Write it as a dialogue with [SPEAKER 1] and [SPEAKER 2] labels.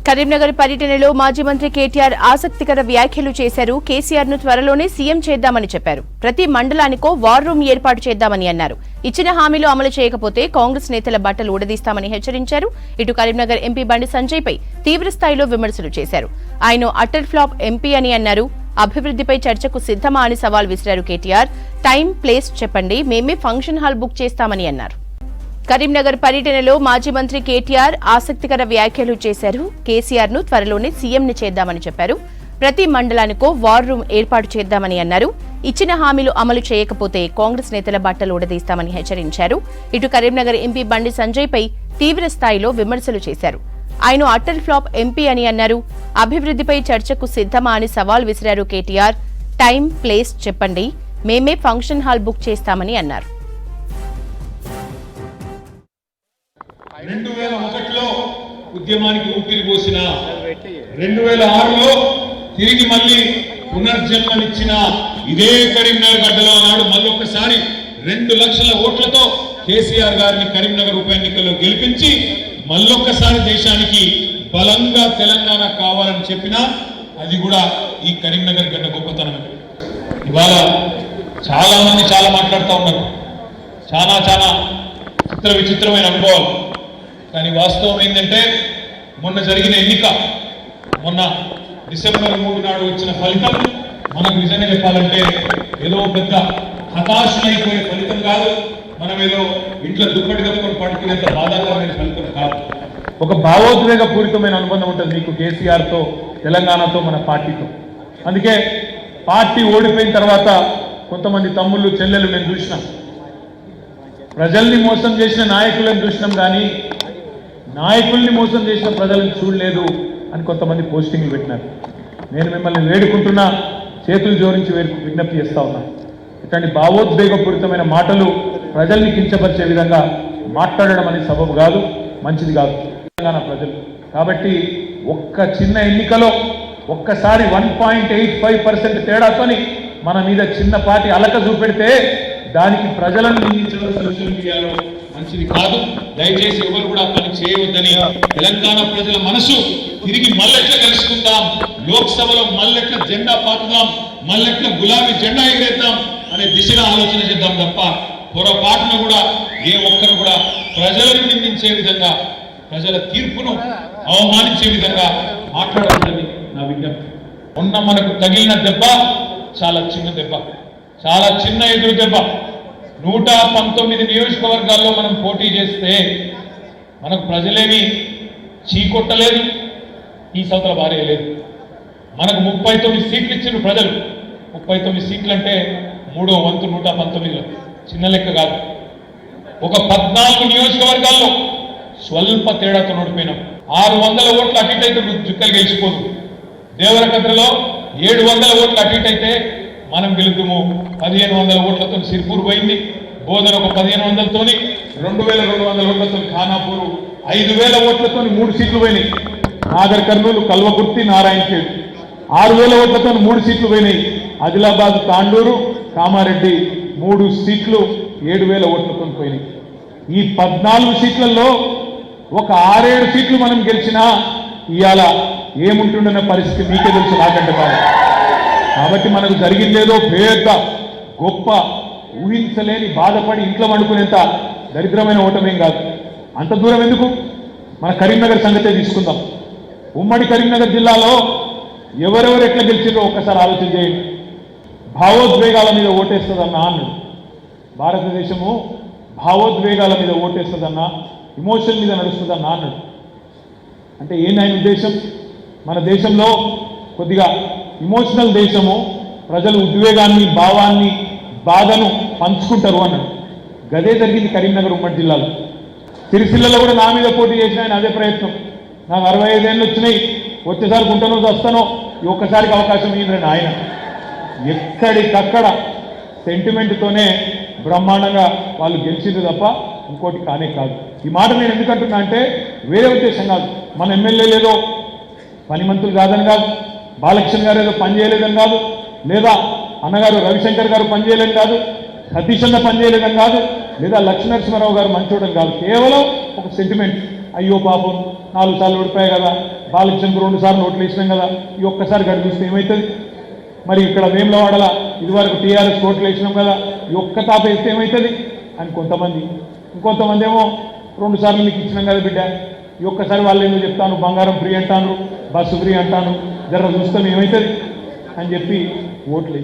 [SPEAKER 1] కరీంనగర్ పర్యటనలో మాజీ మంత్రి కేటీఆర్ ఆసక్తికర వ్యాఖ్యలు చేశారు. కేసీఆర్ ను త్వరలోనే సీఎం చేద్దామని చెప్పారు. ప్రతి మండలానికో వార్ రూమ్ ఏర్పాటు చేద్దామని అన్నారు. ఇచ్చిన హామీలు అమలు చేయకపోతే కాంగ్రెస్ నేతల బట్టలు ఊడదీస్తామని హెచ్చరించారు. ఇటు కరీంనగర్ ఎంపీ బండి సంజయ్ పై తీవ్రస్థాయిలో విమర్శలు చేశారు. ఆయన అటర్ ఫ్లాప్ ఎంపీ అని అన్నారు. అభివృద్ధిపై చర్చకు సిద్ధమా అని సవాల్ విసిరారు కేటీఆర్. టైం ప్లేస్ చెప్పండి, మేమే ఫంక్షన్ హాల్ బుక్ చేస్తామని అన్నారు. కరీంనగర్ పర్యటనలో మాజీ మంత్రి కేటీఆర్ ఆసక్తికర వ్యాఖ్యలు చేశారు. కేసీఆర్ ను త్వరలోనే సీఎం ని చేద్దామని చెప్పారు. ప్రతి మండలానికో వార్ రూమ్ ఏర్పాటు చేద్దామని అన్నారు. ఇచ్చిన హామీలు అమలు చేయకపోతే కాంగ్రెస్ నేతల బట్టలు ఊడదీస్తామని హెచ్చరించారు. ఇటు కరీంనగర్ ఎంపీ బండి సంజయ్ పై తీవ్ర స్థాయిలో విమర్శలు చేశారు. ఆయన అటర్ ఫ్లాప్ ఎంపీ అని అన్నారు. అభివృద్ధిపై చర్చకు సిద్ధమా అని సవాల్ విసిరారు కేటీఆర్. టైం ప్లేస్ చెప్పండి, మేమే ఫంక్షన్ హాల్ బుక్ చేస్తామని అన్నారు.
[SPEAKER 2] 2001లో ఉద్యమానికి ఊపిరి పోసిన 2006లో తిరిగి మళ్ళీ పునర్జన్మనిచ్చిన ఇదే కరీంనగర్ గడ్డలో నాడు మళ్ళొక్కసారి 2 లక్షల ఓట్లతో కేసీఆర్ గారిని కరీంనగర్ ఉప ఎన్నికల్లో గెలిపించి మళ్ళొక్కసారి దేశానికి బలంగా తెలంగాణ కావాలని చెప్పినా అది కూడా ఈ కరీంనగర్ గడ్డ గొప్పతనం. ఇవాళ చాలా మంది చాలా మాట్లాడుతూ ఉన్నారు, చాలా చిత్ర విచిత్రమైన అనుభవాలు. కానీ వాస్తవం ఏంటంటే మొన్న జరిగిన ఎన్నిక, మొన్న డిసెంబర్ 3 నాడు వచ్చిన ఫలితం మనకు నిజంగా చెప్పాలంటే ఏదో పెద్ద హతాశులైపోయే ఫలితం కాదు. మనం ఏదో ఇంట్లో దుప్పటి కప్పుకొని పడుకునేంత బాధాకరమైన ఫలితం కాదు. ఒక భావోద్వేగ పూరితమైన అనుబంధం ఉంటుంది మీకు కేసీఆర్తో, తెలంగాణతో, మన పార్టీతో. అందుకే పార్టీ ఓడిపోయిన తర్వాత కొంతమంది తమ్ముళ్ళు చెల్లెలు నేను చూసినాం, ప్రజల్ని మోసం చేసిన నాయకులను చూసినాం కానీ నాయకుల్ని మోసం చేసిన ప్రజలను చూడలేదు అని కొంతమంది పోస్టింగ్లు పెట్టినారు. నేను మిమ్మల్ని వేడుకుంటున్నా, చేతులు జోడించి విజ్ఞప్తి చేస్తా ఉన్నా, ఇట్లాంటి భావోద్వేగపూరితమైన మాటలు ప్రజల్ని కించపరిచే విధంగా మాట్లాడడం అనేది సబబు కాదు, మంచిది కాదు తెలంగాణ ప్రజలు. కాబట్టి ఒక్క చిన్న ఎన్నికలో ఒక్కసారి 1.85% తేడాతోని మన మీద చిన్నపాటి అలక చూపెడితే దానికి ప్రజలను నిందించడం సోషల్ మీడియాలో మంచిది కాదు. దయచేసి ఎవరు కూడా పని చేయవద్దని, తెలంగాణ ప్రజల మనసు తిరిగి మల్లెట్ల కలుసుకుందాం, లోక్సభలో మల్లెట్ల జెండా పాతుదాం, మల్లెట్ల గులాబీ జెండా ఎగరేద్దాం అనే దిశగా ఆలోచన చేద్దాం తప్ప పొరపాటును కూడా ఏ ఒక్కరు కూడా ప్రజలను నిందించే విధంగా, ప్రజల తీర్పును అవమానించే విధంగా మాట్లాడవద్దని నా విజ్ఞప్తి. మొన్న మనకు తగిలిన దెబ్బ చాలా చిన్న దెబ్బ, చాలా చిన్న ఎదురు దెబ్బ. 119 నియోజకవర్గాల్లో మనం పోటీ చేస్తే మనకు ప్రజలేమి చీకొట్టలేదు, ఈ సౌతల బారేయలేదు. మనకు 39 సీట్లు ఇచ్చిన ప్రజలు. 39 సీట్లు అంటే 3వ వంతు 119లో చిన్న లెక్క కాదు. ఒక 14 నియోజకవర్గాల్లో స్వల్ప తేడాతో ఓడిపోయినాం. 600 ఓట్లు అటు ఇటు అయితే జుక్కలు గెలిచిపోదు. దేవరకద్రలో 700 ఓట్లు అటు ఇటు అయితే మనం గెలుద్దుము. 1500 ఓట్లతో సిర్పూర్ పోయింది, బోధన ఒక 1500తోని, 2200 ఓట్లతో ఖానాపూర్, 5000 ఓట్లతో 3 సీట్లు పోయినాయి. నాగర్ కర్నూలు, కల్వకుర్తి, నారాయణఖేడ్ 6000 ఓట్లతో 3 సీట్లు పోయినాయి. ఆదిలాబాద్, తాండూరు, కామారెడ్డి 3 సీట్లు 7000 ఓట్లతో పోయినాయి. ఈ 14 సీట్లలో ఒక 6-7 సీట్లు మనం గెలిచినా ఇవాళ ఏముంటుందన్న పరిస్థితి మీకే తెలుసు, నాకంటే కాదు. కాబట్టి మనకు జరిగిందేదో పెద్ద గొప్ప ఊహించలేని, బాధపడి ఇంట్లో వండుకునేంత దరిద్రమైన ఓటమేం కాదు. అంత దూరం ఎందుకు, మన కరీంనగర్ సంగతే తీసుకుందాం. ఉమ్మడి కరీంనగర్ జిల్లాలో ఎవరెవరు ఎట్లా గెలిచిందో ఒక్కసారి ఆలోచన చేయండి. భావోద్వేగాల మీద ఓటేస్తుందన్నా అన్నాడు. భారతదేశము భావోద్వేగాల మీద ఓటేస్తుందన్నా, ఇమోషన్ మీద నడుస్తుందన్నా అన్నాడు. అంటే ఏంటి ఆయన ఉద్దేశం? మన దేశంలో కొద్దిగా ఇమోషనల్ దేశము, ప్రజలు ఉద్వేగాన్ని, భావాన్ని, బాధను పంచుకుంటారు అన్నాడు. గదే జరిగింది కరీంనగర్ ఉమ్మడి జిల్లాలో. సిరిసిల్లలో కూడా నా మీద పోటీ చేసిన ఆయన అదే ప్రయత్నం. నాకు 65 ఏళ్ళు వచ్చినాయి, వచ్చేసారి గుంటనో వస్తానో, ఒక్కసారికి అవకాశం ఇవ్వండి ఆయన. ఎక్కడికక్కడ సెంటిమెంట్తోనే బ్రహ్మాండంగా వాళ్ళు గెలిచింది తప్ప ఇంకోటి కానే కాదు. ఈ మాట నేను ఎందుకంటున్నా అంటే వేరే ఉద్దేశం కాదు. మన ఎమ్మెల్యేలు ఏదో పనిమంతులు కాదని కాదు, బాలకృష్ణ గారు ఏదో పని చేయలేదని కాదు, లేదా అన్నగారు రవిశంకర్ గారు పనిచేయలేని కాదు, సతీష్ అన్న పనిచేయలేదని కాదు, లేదా లక్ష్మీనరసింహారావు గారు మంచోడని కాదు. కేవలం ఒక సెంటిమెంట్, అయ్యో పాపం 4 సార్లు ఓడిపోయాయి కదా, కాళేశ్వరంకు 2 సార్లు ఓట్లు వేసినాం కదా, ఈ ఒక్కసారి గడిపిస్తే ఏమవుతుంది? మరి ఇక్కడ వేములవాడల ఇదివరకు టీఆర్ఎస్ ఓట్లు వేసినాం కదా, ఈ ఒక్క తాప వేస్తే ఏమవుతుంది అని కొంతమంది, ఇంకొంతమంది ఏమో 2 సార్లు మీకు ఇచ్చినాం కదా బిడ్డ, ఈ ఒక్కసారి వాళ్ళు ఏమో చెప్తాను బంగారం ఫ్రీ అంటాను, బస్సు ఫ్రీ అంటాను, జర చూస్తాం ఏమవుతుంది అని చెప్పి ఓట్లు